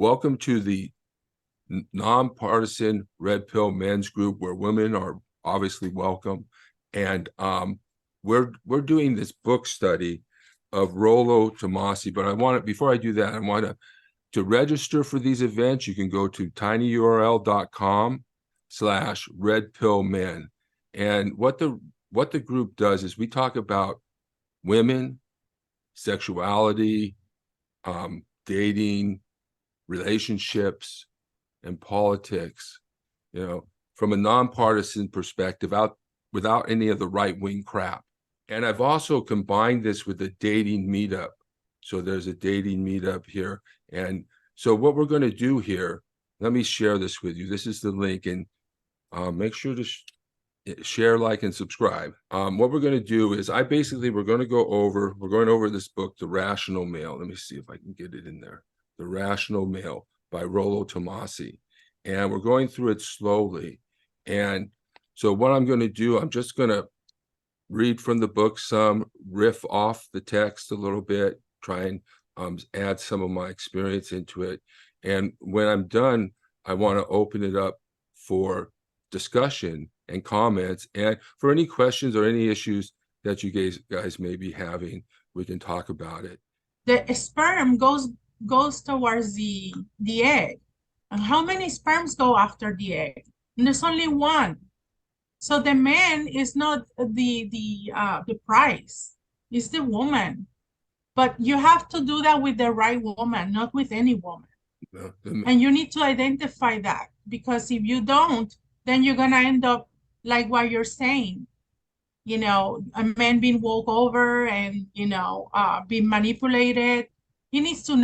welcome to the Nonpartisan Red Pill Men's Group, where women are obviously welcome. And we're doing this book study of Rollo Tomasso. But I want to, before I do that, I want to register for these events. You can go to tinyurl.com/redpillmen. And what the group does is we talk about women, sexuality, dating, relationships, and politics, from a nonpartisan perspective, without any of the right-wing crap. And I've also combined this with a dating meetup. So there's a dating meetup here. And so what we're going to do here, let me share this with you. This is the link, and make sure to share, like, and subscribe. What we're going to do is we're going over this book, The Rational Male. Let me see if I can get it in there. The Rational Male by Rollo Tomasso. And we're going through it slowly. And so what I'm going to do, I'm just going to read from the book some, riff off the text a little bit, try and add some of my experience into it. And when I'm done, I want to open it up for discussion and comments, and for any questions or any issues that you guys may be having, we can talk about it. The sperm goes towards the egg. And how many sperms go after the egg? And there's only one. So the man is not the prize, it's the woman. But you have to do that with the right woman, not with any woman. And you need to identify that, because if you don't, then you're gonna end up like what you're saying, a man being walked over and being manipulated. He needs to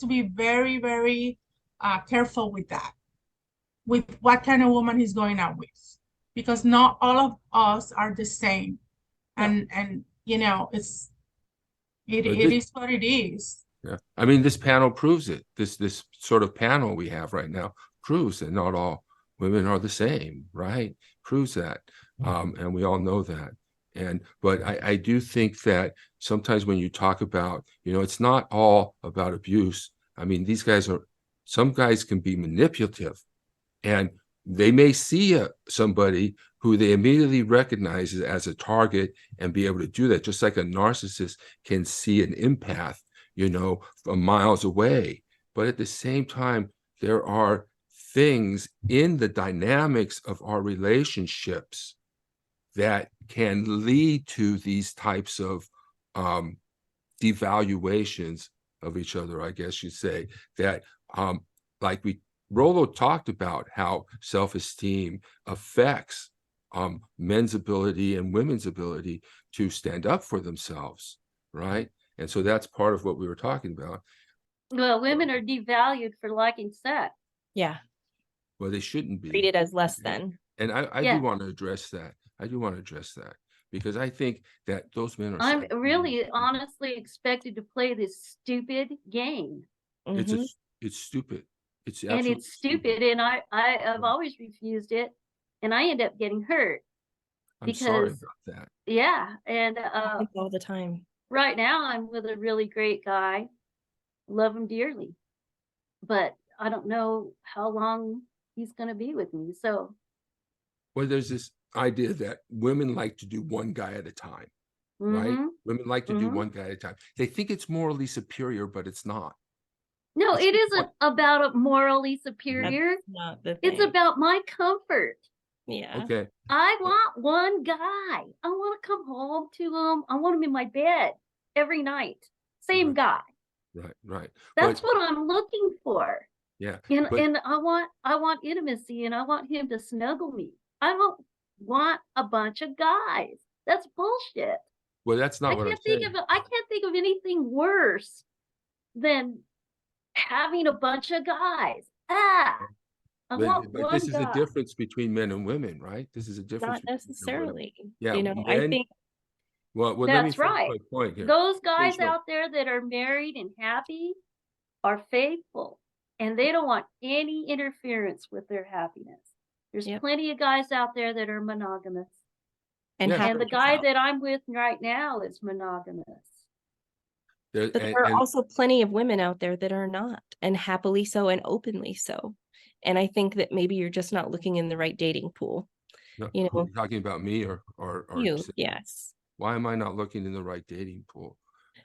be very, very careful with that, with what kind of woman he's going out with, because not all of us are the same. And it is what it is. Yeah, I mean, this panel proves it. This sort of panel we have right now proves that not all women are the same, right? Proves that. And we all know that. But I do think that sometimes when you talk about, it's not all about abuse. I mean, some guys can be manipulative, and they may see somebody who they immediately recognize as a target and be able to do that, just like a narcissist can see an empath, from miles away. But at the same time, there are things in the dynamics of our relationships that can lead to these types of devaluations of each other, I guess you'd say, that Rollo talked about how self-esteem affects men's ability and women's ability to stand up for themselves, right? And so that's part of what we were talking about. Well, women are devalued for liking sex. Yeah. Well, they shouldn't be treated as less than. And I do want to address that. Because I think that those men are. I'm really honestly expected to play this stupid game. It's stupid. It's stupid. And I've always refused it, and I end up getting hurt. I'm sorry about that. Yeah, and all the time. Right now, I'm with a really great guy. Love him dearly, but I don't know how long he's going to be with me. So, well, there's this idea that women like to do one guy at a time, right? Women like to do one guy at a time. They think it's morally superior, but it's not. No, it isn't about a morally superior. That's not the thing. It's about my comfort. Yeah. Okay. I want one guy. I want to come home to him. I want him in my bed every night. Same guy. Right. That's what I'm looking for. Yeah. And I want intimacy, and I want him to snuggle me. I don't want a bunch of guys. That's bullshit. Well, that's not what I'm saying. I can't think of anything worse than having a bunch of guys. But this is a difference between men and women, right? This is a difference. Not necessarily. Yeah. I think. Well, that's right. My point here. Those guys out there that are married and happy are faithful, and they don't want any interference with their happiness. There's plenty of guys out there that are monogamous. And the guy that I'm with right now is monogamous. There, But there are also plenty of women out there that are not, and happily so and openly so. And I think that maybe you're just not looking in the right dating pool. no, You know, you're talking about me or you, yes. why am I not looking in the right dating pool?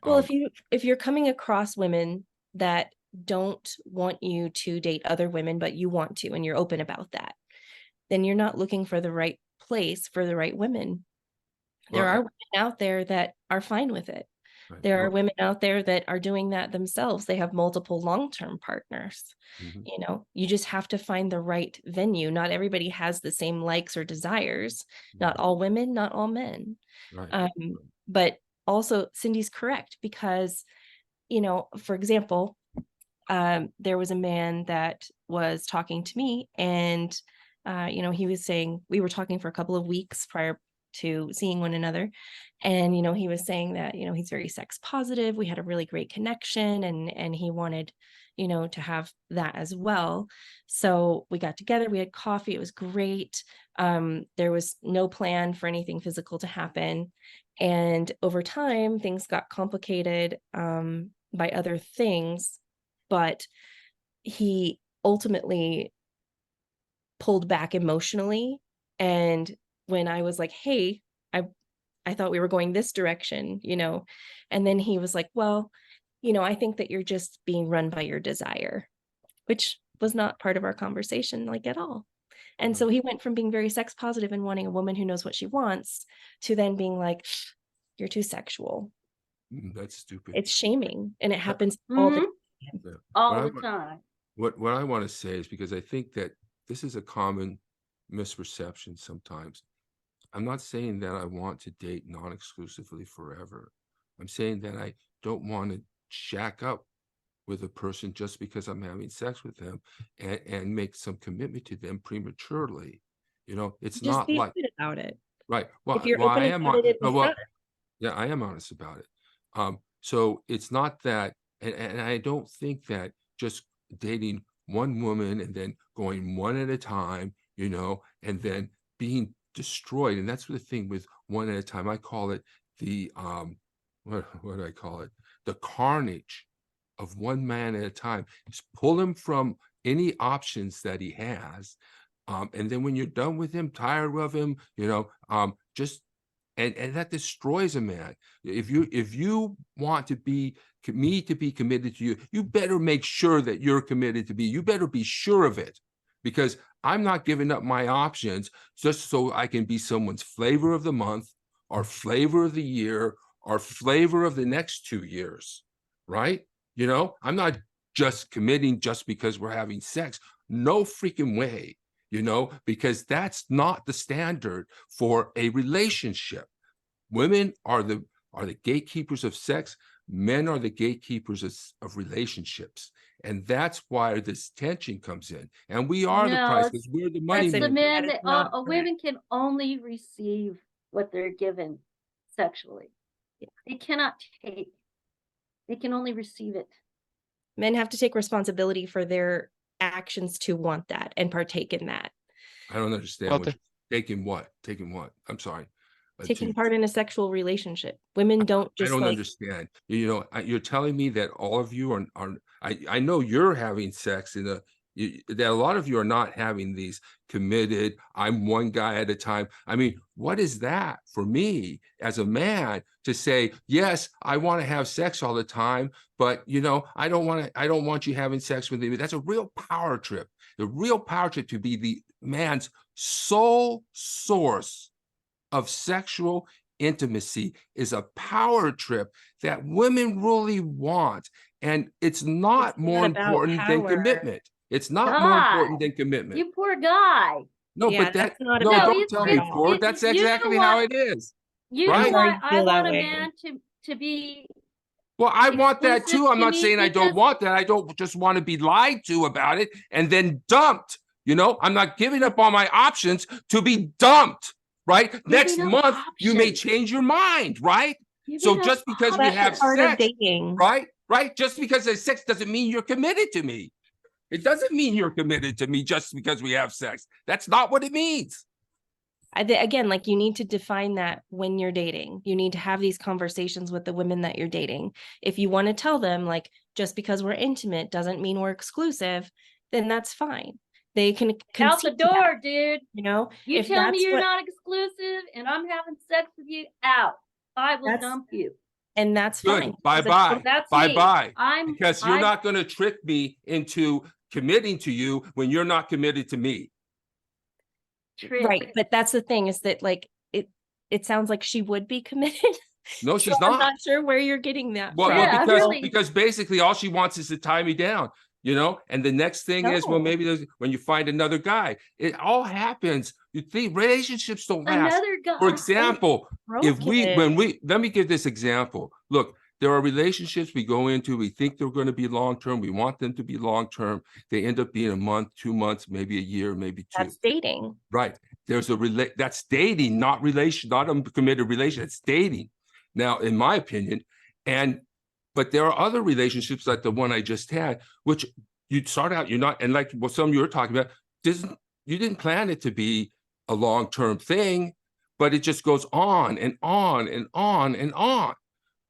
Well, if you're coming across women that don't want you to date other women, but you want to, and you're open about that, then you're not looking for the right place for the right women. There Well, are women out there that are fine with it. right, There are well, women out there that are doing that themselves. They have multiple long-term partners. mhm, You know, you just have to find the right venue. Not everybody has the same likes or desires. Not mhm, all women, not all men. right, But also Cindy's correct because, you know, for example, there was a man that was talking to me and, you know, he was saying, we were talking for a couple of weeks prior to seeing one another. And, you know, he was saying that, you know, he's very sex positive. We had a really great connection and he wanted, you know, to have that as well. So we got together, we had coffee. It was great. There was no plan for anything physical to happen. And over time, things got complicated by other things, but he ultimately pulled back emotionally. And when I was like, hey, I thought we were going this direction, you know, and then he was like, well, you know, I think that you're just being run by your desire, which was not part of our conversation, like at all. And so he went from being very sex positive and wanting a woman who knows what she wants to then being like, you're too sexual. that's stupid. It's shaming. And it happens all the time. Yeah. All the time. What I want to say is because I think that this is a common misperception sometimes. I'm not saying that I want to date non-exclusively forever. I'm saying that I don't want to shack up with a person just because I'm having sex with them and make some commitment to them prematurely. You know, it's Just not be like open about it. right. If you're I open am about it, no, it's well, not. yeah, I am honest about it. So it's not that, and I don't think that just dating one woman and then going one at a time, you know, and then being destroyed. And that's the thing with one at a time. I call it the what do I call it? The carnage of one man at a time. Just pull him from any options that he has. And then when you're done with him, tired of him, you know, just and that destroys a man. If you want to be me to be committed to you, you better make sure that you're committed to me. You better be sure of it, because I'm not giving up my options just so I can be someone's flavor of the month or flavor of the year or flavor of the next 2 years, right? You know, I'm not just committing just because we're having sex. No freaking way. You know, because that's not the standard for a relationship. Women are the gatekeepers of sex. Men are the gatekeepers of relationships. And that's why this tension comes in. And we are the No, price because we're the money That's the maker. men That is that not correct. women can only receive what they're given sexually. They cannot take. They can only receive it. Men have to take responsibility for their actions to want that and partake in that. I don't understand Well, what taking what? Taking what? I'm sorry. Taking part in a sexual relationship. Women don't I just don't like understand. You know, you're telling me that all of you are I know you're having sex in that a lot of you are not having these committed, I'm one guy at a time. I mean, what is that for me as a man to say, yes, I want to have sex all the time, but you know, I don't want you having sex with me. That's a real power trip. The real power trip to be the man's sole source of sexual intimacy is a power trip that women really want. And it's not more about important than power. commitment. It's not more important God, than commitment. you poor guy. No, Yeah, but that, that's not no, about don't tell me power at all. for it. That's you know exactly how what? it is. You Right? know I'm sorry what? you I feel that want a way. man to be Well, I want that exclusive too. I'm to not me saying I don't because want that. I don't just want to be lied to about it and then dumped. You know, I'm not giving up on my options to be dumped, right? Next up month, you may options. change your mind, right? So Giving up just because we That's have a part of sex, dating. right? Just because there's sex doesn't mean you're committed to me. It doesn't mean you're committed to me just because we have sex. That's not what it means. Again, like you need to define that when you're dating. You need to have these conversations with the women that you're dating. If you want to tell them, like, just because we're intimate doesn't mean we're exclusive, then that's fine. They can Out the concede to that, door, dude. you know, You if tell me that's you're what, not exclusive and I'm having sex with you, out. I will That's- dump you. and that's Good. fine. Bye Because bye. That's Bye me. bye. I'm Because you're I- not going to trick me into committing to you when you're not committed to me. trick. Right, but that's the thing, is that like it sounds like she would be committed. No, So she's I'm not. not sure where you're getting that Well, from. Yeah, because really. because basically all she wants is to tie me down, you know. And the next thing is, well, No. maybe there's when you find another guy. It all happens. You think relationships don't last. Another guy. For example, if we Broken. let me give this example. Look, there are relationships we go into, we think they're going to be long term. We want them to be long term. They end up being a month, 2 months, maybe a year, maybe two. That's dating. Right. There's that's dating, not relation, not a committed relation. It's dating. Now, in my opinion, but there are other relationships like the one I just had, which you start out, you're not, and like what some of you were talking about, you didn't plan it to be a long-term thing, but it just goes on and on and on and on.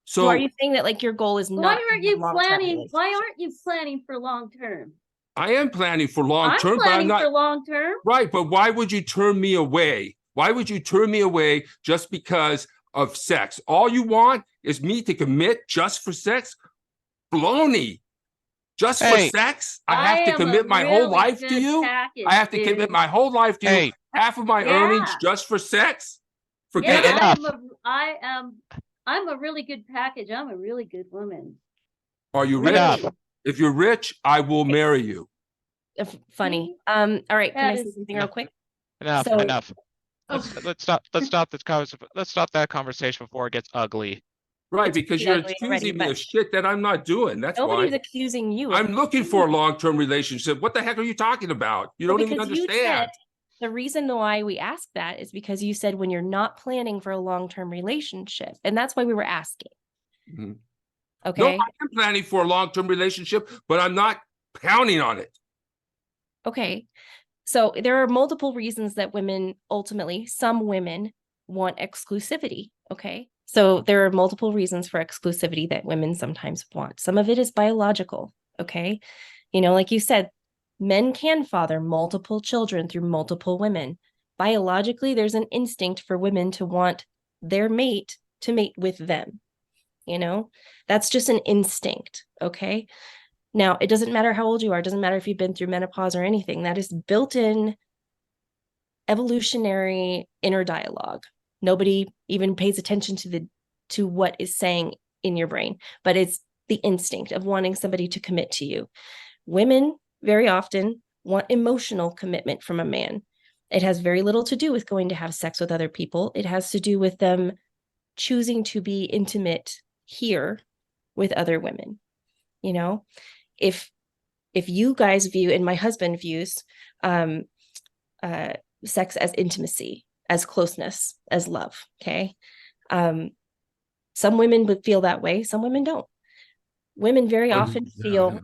So are you saying that like your goal is Why not aren't to have you long-term planning? Why relationships? aren't you planning for long term? I am planning for I'm long-term, but I'm planning not. for long term. Right, but why would you turn me away? Why would you turn me away just because of sex? All you want is me to commit just for sex? Baloney. Just for sex? I have to am commit a my whole really life to good you? package, I have to dude. commit my whole life to you, half of my earnings Yeah. just for sex? Forget Yeah, it. I'm a really good package. I'm a really good woman. Are you rich? Really. If you're rich, I will marry you. Funny. All right, can I say something real quick? Enough. So- Enough. Let's stop that conversation. Let's stop that conversation before it gets ugly. Right, because you're ugly already, accusing me but of shit that I'm not doing. That's Nobody's why. accusing you. of I'm looking for a long-term relationship. What the heck are you talking about? You don't even because you understand. said the reason why we asked that is because you said when you're not planning for a long-term relationship, and that's why we were asking. Mhm. Okay. No, I am planning for a long-term relationship, but I'm not counting on it. Okay. So there are multiple reasons that some women want exclusivity. Okay. So there are multiple reasons for exclusivity that women sometimes want. Some of it is biological. Okay. You know, like you said, men can father multiple children through multiple women. Biologically, there's an instinct for women to want their mate to mate with them. You know, that's just an instinct. Okay. Now, it doesn't matter how old you are. It doesn't matter if you've been through menopause or anything. That is built-in evolutionary inner dialogue. Nobody even pays attention to what is saying in your brain, but it's the instinct of wanting somebody to commit to you. Women very often want emotional commitment from a man. It has very little to do with going to have sex with other people. It has to do with them choosing to be intimate here with other women. You know, if you guys view, and my husband views, sex as intimacy, as closeness, as love. Okay. Some women would feel that way. Some women don't. Women very often feel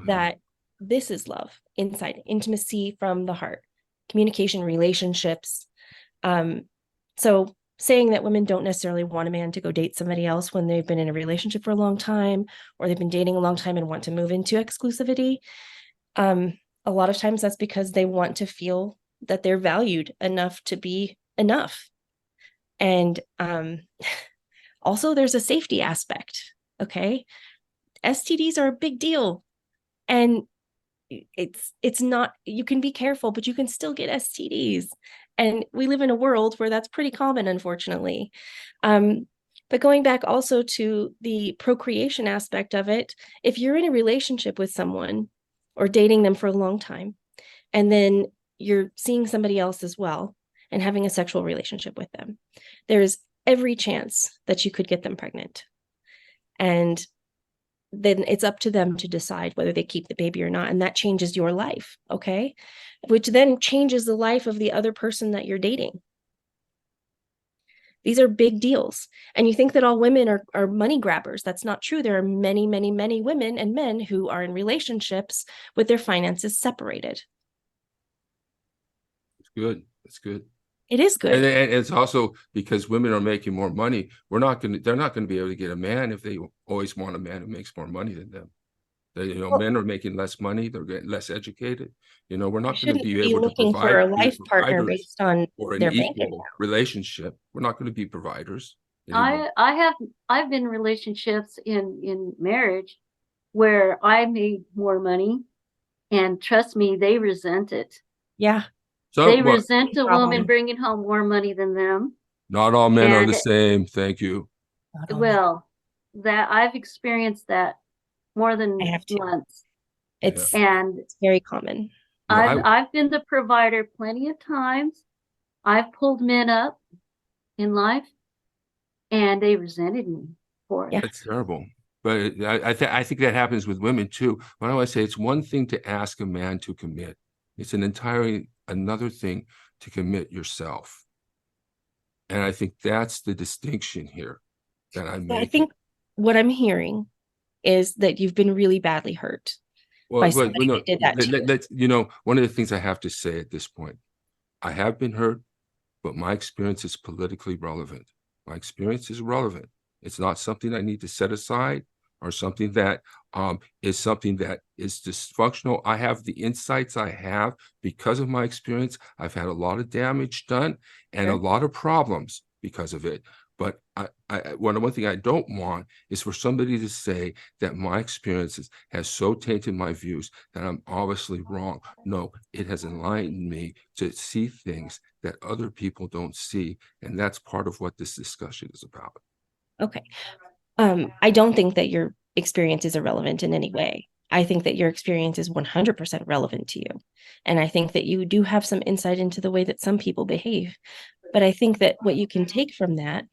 that this is love inside, intimacy from the heart, communication, relationships. So saying that women don't necessarily want a man to go date somebody else when they've been in a relationship for a long time, or they've been dating a long time and want to move into exclusivity, a lot of times that's because they want to feel that they're valued enough to be enough. And also there's a safety aspect. Okay. STDs are a big deal. And it's not, you can be careful, but you can still get STDs. And we live in a world where that's pretty common, unfortunately. But going back also to the procreation aspect of it, if you're in a relationship with someone or dating them for a long time, and then you're seeing somebody else as well and having a sexual relationship with them, there's every chance that you could get them pregnant. And then it's up to them to decide whether they keep the baby or not. And that changes your life, okay? Which then changes the life of the other person that you're dating. These are big deals. And you think that all women are money grabbers. That's not true. There are many, many, many women and men who are in relationships with their finances separated. It's good. It's good. It is good. And it's also because women are making more money. They're not going to be able to get a man if they always want a man who makes more money than them. Well, Men are making less money. They're getting less educated. We're you not going to shouldn't be be able to looking for a be life partner providers based on for an their bank equal account. relationship. We're not going to be providers anymore. I've been in relationships in marriage where I made more money, and trust me, they resent it. Yeah. They So, resent a woman Problem. bringing home more money than them. not all men are the And- same. Thank you. Not all men. Well, that I've experienced that more than I have to. once. It's And very common. I've been the provider plenty of times. I've pulled men up in life, and they resented me for it. Yeah. That's terrible. But I think that happens with women too. But I always say it's one thing to ask a man to commit. It's an entirely another thing to commit yourself. And I think that's the distinction here that I'm So I making. think what I'm hearing is that you've been really badly hurt by somebody that did that to you. One of the things I have to say at this point, I have been hurt, but my experience is politically relevant. My experience is relevant. It's not something I need to set aside or something that is dysfunctional. I have the insights I have because of my experience. I've had a lot of damage done and a lot of problems because of it. But one thing I don't want is for somebody to say that my experiences has so tainted my views that I'm obviously wrong. No, it has enlightened me to see things that other people don't see. And that's part of what this discussion is about. Okay. I don't think that your experience is irrelevant in any way. I think that your experience is 100% relevant to you. And I think that you do have some insight into the way that some people behave. But I think that what you can take from that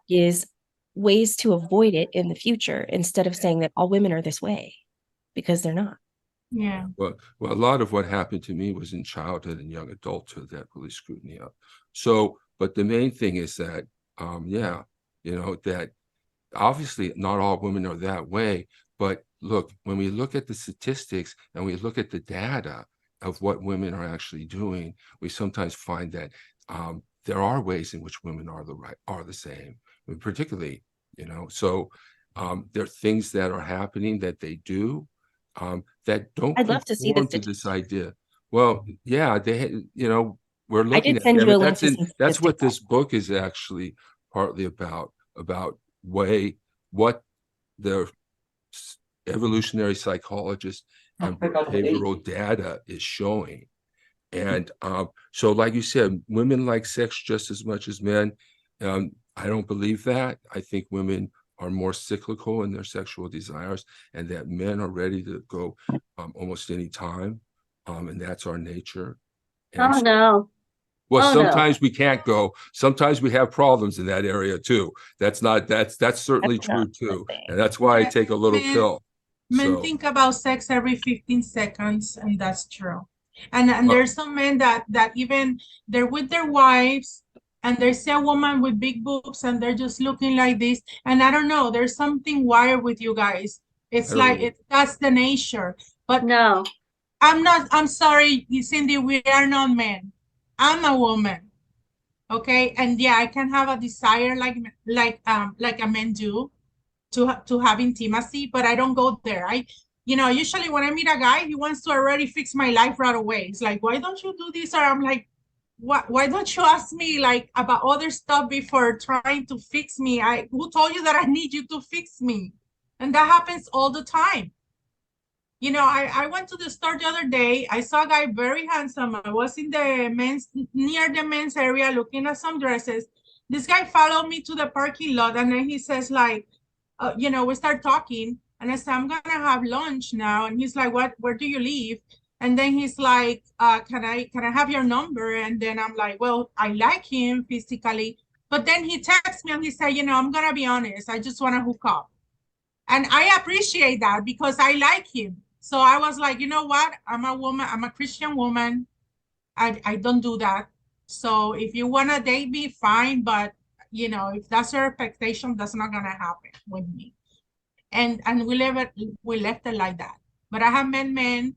is ways to avoid it in the future instead of saying that all women are this way, because they're not. Yeah. Well, a lot of what happened to me was in childhood and young adulthood that really screwed me up. So, but the main thing is that, that obviously not all women are that way. But look, when we look at the statistics and we look at the data of what women are actually doing, we sometimes find that there are ways in which women are the same. I mean, particularly, so there are things that are happening that they do that don't I'd love to see conform to this idea. Well, yeah, we're looking did send you a link to some that's what statistics. this book is actually partly about what the evolutionary psychologist and behavioral data is showing. And so, like you said, women like sex just as much as men. I don't believe that. I think women are more cyclical in their sexual desires, and that men are ready to go almost any time, and that's our nature. And No. well, Oh, sometimes we can't go. Sometimes we have problems in that area too. That's certainly true too, and that's why I take a little pill. Men think about sex every 15 seconds, and that's true. And there's some men that even they're with their wives and they see a woman with big boobs and they're just looking like this. And I don't know, there's something wired with you guys. It's like that's the nature. But No. I'm sorry, Cindy, we are not men. I'm a woman. Okay. And yeah, I can have a desire like a man do to have intimacy, but I don't go there. Usually when I meet a guy, he wants to already fix my life right away. It's like, why don't you do this? Or I'm like, why don't you ask me like about other stuff before trying to fix me? Who told you that I need you to fix me? And that happens all the time. I went to the store the other day. I saw a guy very handsome. I was in near the men's area looking at some dresses. This guy followed me to the parking lot, and then he says like, we start talking, and I said, I'm gonna have lunch now. And he's like, where do you live? And then he's like, can I have your number? And then I'm like, well, I like him physically. But then he texts me and he said, I'm gonna be honest, I just want to hook up. And I appreciate that because I like him. So I was like, you know what? I'm a woman, I'm a Christian woman. I don't do that. So if you want to date me, fine. But if that's your expectation, that's not gonna happen with me. And we left it like that. But I have met men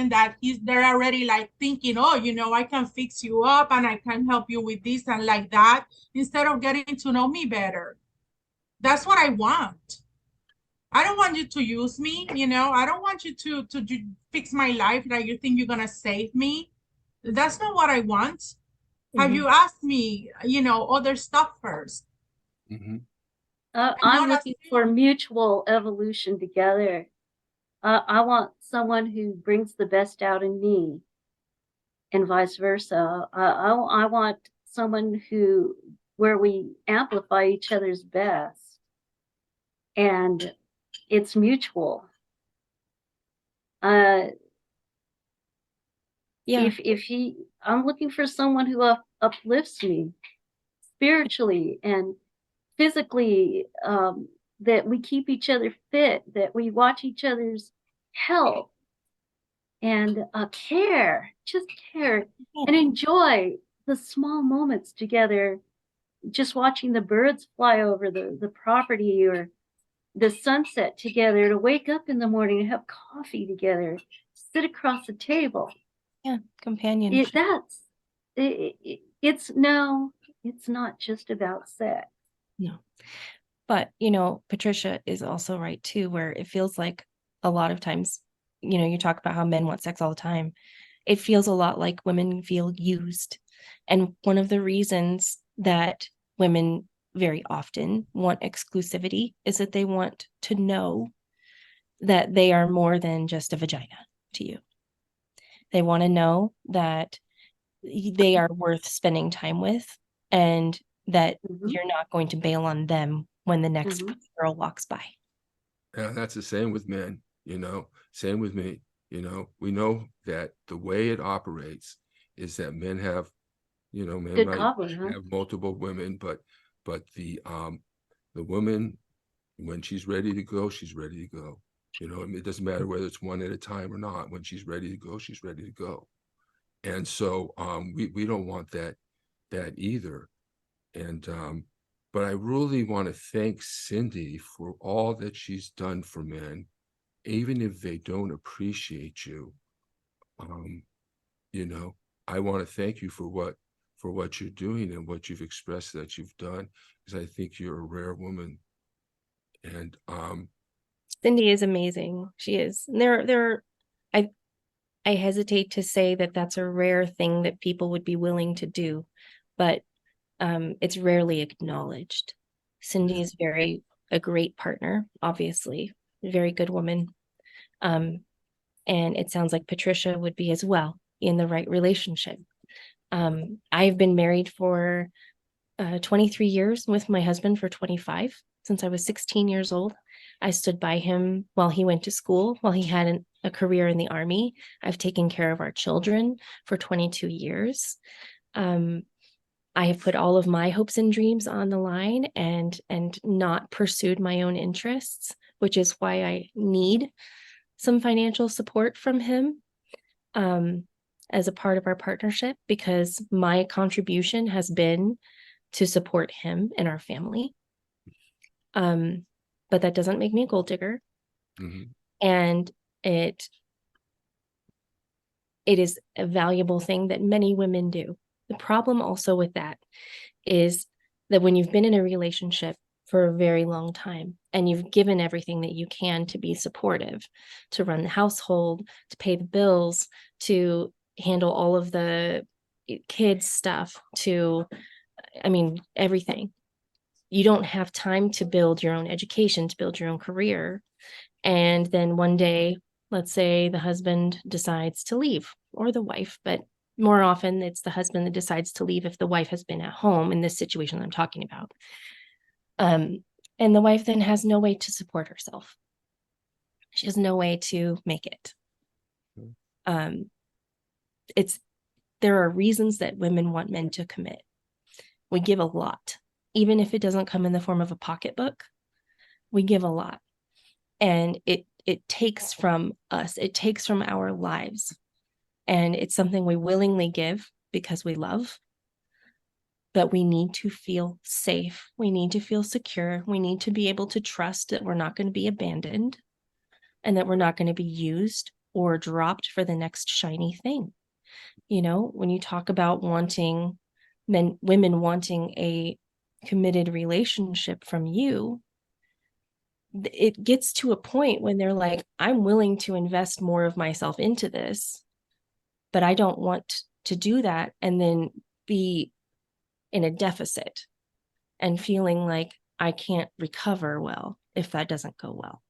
that they're already like thinking, oh, I can fix you up and I can help you with this and like that, instead of getting to know me better. That's what I want. I don't want you to use me, I don't want you to fix my life that you think you're gonna save me. That's not what I want. Have you asked me, other stuff first? Mhm. I'm looking for mutual evolution together. I want someone who brings the best out in me, and vice versa. I want someone where we amplify each other's best, and it's mutual. Yeah. I'm looking for someone who uplifts me spiritually and physically, that we keep each other fit, that we watch each other's health, and just care and enjoy the small moments together, just watching the birds fly over the property, or the sunset together, to wake up in the morning and have coffee together, sit across the table. Yeah, companionship. It's not just about sex. No. But, Patricia is also right too, where it feels like a lot of times, you talk about how men want sex all the time. It feels a lot like women feel used. And one of the reasons that women very often want exclusivity is that they want to know that they are more than just a vagina to you. They want to know that they are worth spending time with, and that you're not going to bail on them when the next girl walks by. Yeah, that's the same with men, same with me. We know that the way it operates is that men have, men Good might cobbler, huh? have multiple women, but the woman, when she's ready to go, she's ready to go. It doesn't matter whether it's one at a time or not. When she's ready to go, she's ready to go. And so we don't want that either. And but I really want to thank Cindy for all that she's done for men, even if they don't appreciate you. I want to thank you for what you're doing and what you've expressed that you've done, because I think you're a rare woman. And Cindy is amazing. She is. And I hesitate to say that that's a rare thing that people would be willing to do, but it's rarely acknowledged. Cindy is a great partner, obviously, a very good woman. And it sounds like Patricia would be as well in the right relationship. I've been married for 23 years, with my husband for 25, since I was 16 years old. I stood by him while he went to school, while he had a career in the Army. I've taken care of our children for 22 years. I have put all of my hopes and dreams on the line and not pursued my own interests, which is why I need some financial support from him as a part of our partnership, because my contribution has been to support him and our family. But that doesn't make me a gold digger. And it is a valuable thing that many women do. The problem also with that is that when you've been in a relationship for a very long time and you've given everything that you can to be supportive, to run the household, to pay the bills, to handle all of the kids stuff, everything. You don't have time to build your own education, to build your own career. And then one day, let's say the husband decides to leave, or the wife, but more often it's the husband that decides to leave if the wife has been at home in this situation that I'm talking about. And the wife then has no way to support herself. She has no way to make it. There are reasons that women want men to commit. We give a lot, even if it doesn't come in the form of a pocketbook. We give a lot, and it takes from us. It takes from our lives, and it's something we willingly give because we love. But we need to feel safe. We need to feel secure. We need to be able to trust that we're not going to be abandoned. and that we're not going to be used or dropped for the next shiny thing. You know, when you talk about women wanting a committed relationship from you, it gets to a point when they're like, I'm willing to invest more of myself into this, but I don't want to do that and then be in a deficit and feeling like I can't recover well if that doesn't go well.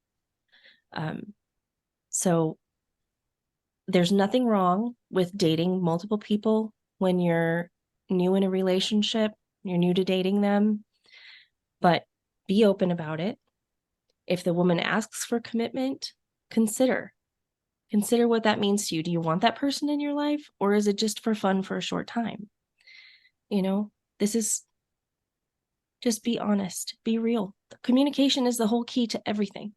So there's nothing wrong with dating multiple people when you're new in a relationship, you're new to dating them, but be open about it. If the woman asks for commitment, consider what that means to you. Do you want that person in your life, or is it just for fun for a short time? You know, this is just be honest, be real. Communication is the whole key to everything.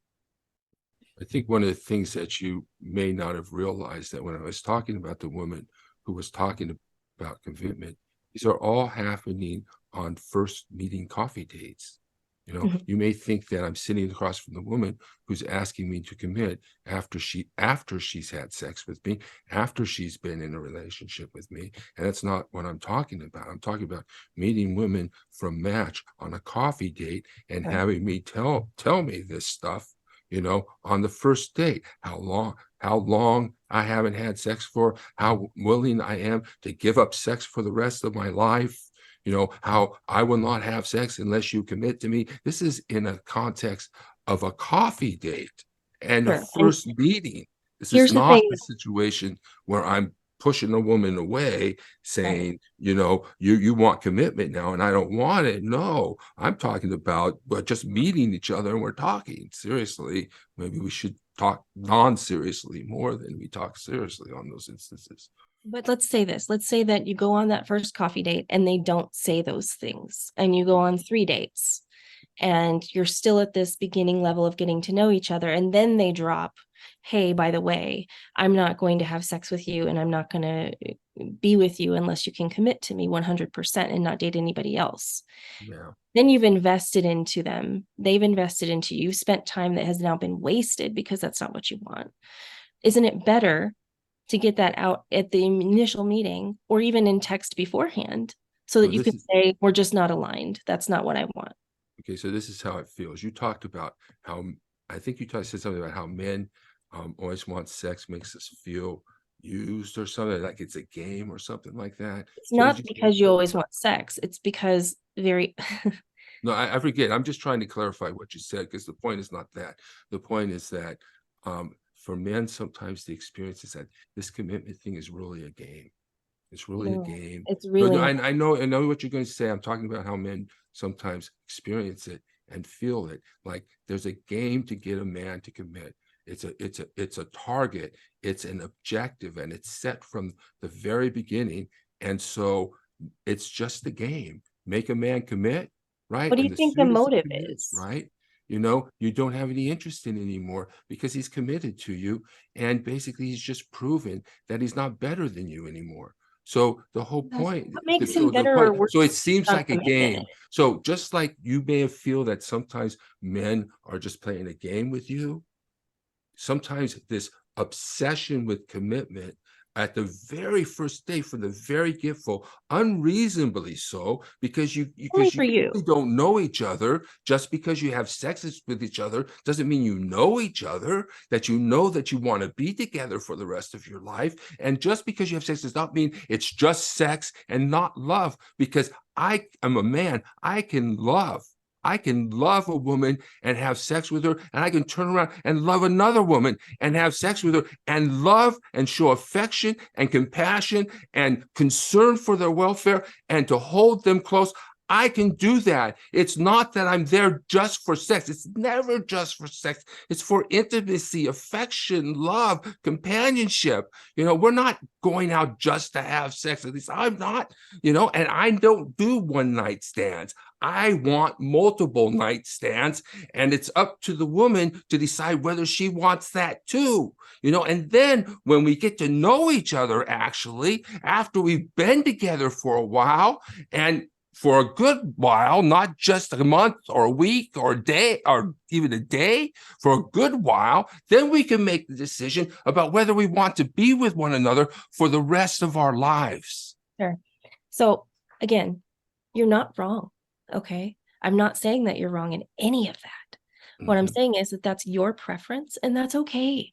I think one of the things that you may not have realized, that when I was talking about the woman who was talking about commitment, these are all happening on first meeting coffee dates. You know, you may think that I'm sitting across from the woman who's asking me to commit after she's had sex with me, after she's been in a relationship with me. And that's not what I'm talking about. I'm talking about meeting women from Match on a coffee date and having me tell me this stuff, you know, on the first date, how long I haven't had sex for, how willing I am to give up sex for the rest of my life. You know, how I will not have sex unless you commit to me. This is in a context of a coffee date and a first meeting. This is not the situation where I'm pushing a woman away saying, you know, you want commitment now and I don't want it. No, I'm talking about just meeting each other and we're talking seriously. Maybe we should talk non-seriously more than we talk seriously on those instances. But let's say that you go on that first coffee date and they don't say those things, and you go on 3 dates and you're still at this beginning level of getting to know each other, and then they drop, hey, by the way, I'm not going to have sex with you and I'm not going to be with you unless you can commit to me 100% and not date anybody else. Yeah. Then you've invested into them. They've invested into you. You've spent time that has now been wasted because that's not what you want. Isn't it better to get that out at the initial meeting or even in text beforehand so that you can say, we're just not aligned. That's not what I want. Okay, so this is how it feels. You talked about how, I think you said something about how men always want sex, makes us feel used or something, like it's a game or something like that. It's not because you always want sex. It's because No, I forget. I'm just trying to clarify what you said, because the point is not that. The point is that for men, sometimes the experience is that this commitment thing is really a game. It's really a game. It's really. I know what you're going to say. I'm talking about how men sometimes experience it and feel it. Like there's a game to get a man to commit. It's a target. It's an objective, and it's set from the very beginning. And so it's just a game. Make a man commit, right? What do you think the motive is? Right? You know, you don't have any interest in it anymore because he's committed to you. And basically, he's just proven that he's not better than you anymore. So the whole point, what makes him better or worse? So it seems like a game. So just like you may feel that sometimes men are just playing a game with you, sometimes this obsession with commitment at the very first day for the very giftful, unreasonably so, because you really don't know each other. Just because you have sex with each other doesn't mean you know each other, that you know that you want to be together for the rest of your life. And just because you have sex does not mean it's just sex and not love, because I am a man. I can love a woman and have sex with her, and I can turn around and love another woman and have sex with her and love and show affection and compassion and concern for their welfare and to hold them close. I can do that. It's not that I'm there just for sex. It's never just for sex. It's for intimacy, affection, love, companionship. You know, we're not going out just to have sex. At least I'm not, you know, and I don't do one night stands. I want multiple night stands, and it's up to the woman to decide whether she wants that too, you know. And then when we get to know each other, actually, after we've been together for a while, and for a good while, not just a month or a week or a day or even a day, for a good while, then we can make the decision about whether we want to be with one another for the rest of our lives. Sure. So again, you're not wrong. Okay. I'm not saying that you're wrong in any of that. What I'm saying is that that's your preference and that's okay.